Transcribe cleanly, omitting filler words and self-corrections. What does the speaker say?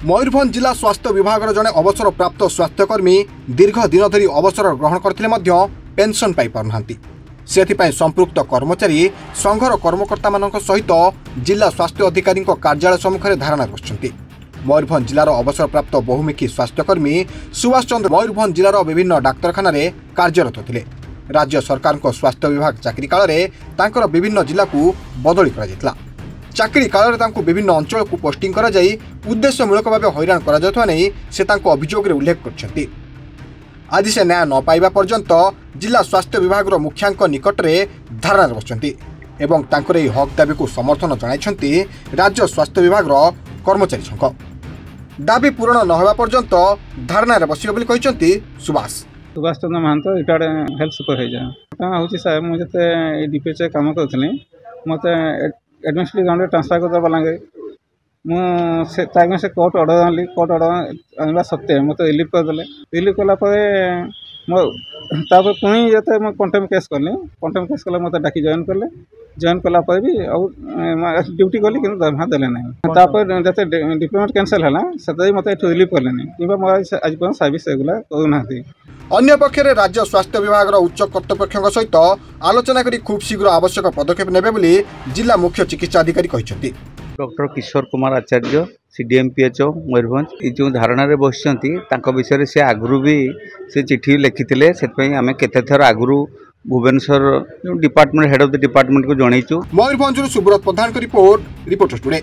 मयूरभंज जिला स्वास्थ्य विभाग जड़े अवसर प्राप्त स्वास्थ्यकर्मी दीर्घ दिन धरी अवसर ग्रहण करते पेंशन पाई पारना से संपृक्त कर्मचारी संघर कर्मकर्ता सहित जिला स्वास्थ्य अधिकारी कार्यालय सम्मुखें धारणा बसुंट। मयूरभंज जिलार अवसर प्राप्त बहुमुखी स्वास्थ्यकर्मी सुभाष चंद्र मयूरभंज जिलार विभिन्न डाक्तखाना कार्यरत थे। राज्य सरकार स्वास्थ्य विभाग चाकरी काल में विभिन्न जिला को बदली कर चाकरी काल में विभिन्न अंचल को पोस्टिंग कर उद्देश्यमूलक भाव हैरान कर अभियोग उल्लेख कर आज से न्याय न पाइबा पर्यंत जिला स्वास्थ्य विभाग मुखियांक निकट में धारणा बसुंट हक दाबी को समर्थन जनाइछंती राज्य स्वास्थ्य विभाग कर्मचारी संघ। दाबी पूरण न होगा पर्यंत धारणा बसिबे बोली कहिसंती Subhash Chandra महांत retired health supervisor हूँ साहेब मुझे डीपीएच काम करी मत एडमिनिस्ट्रेटिव ग्राउंड ट्रांसफर कर बलांगे मुझे कोर्ट अर्डर आनी कोर्ट अर्डर आने सत्वे मत रिलीफ करदे रिलीफ कलापर पुणी जो कंटेम्प्ट केस कली कंटेम्प्ट केस कला मत डाकी जॉइन कले जॉइन कलापर भी ड्यूटी कली कि दरमहा देले ना जो डिप्लोमेट कैंसल है से मत रिलीफ कले कि आज सर्विस रेगुलर करूना। अन्य पक्षरे राज्य स्वास्थ्य विभाग उच्च कर्तृपक्षों सहित आलोचना करी खूब शीघ्र आवश्यक पदक्षेप नेबे बोली जिला मुख्य चिकित्सा अधिकारी कहिसंती। डॉक्टर किशोर कुमार आचार्य सीडीएमपीएचओ मयूरभंज जो धारणा बसती विषय से आगु भी से चिठी लिखी से आम केतेथर आगु Bhubaneswar department head of the department को जनईचु। Mayurbhanj Subrat Pradhan report reporters today.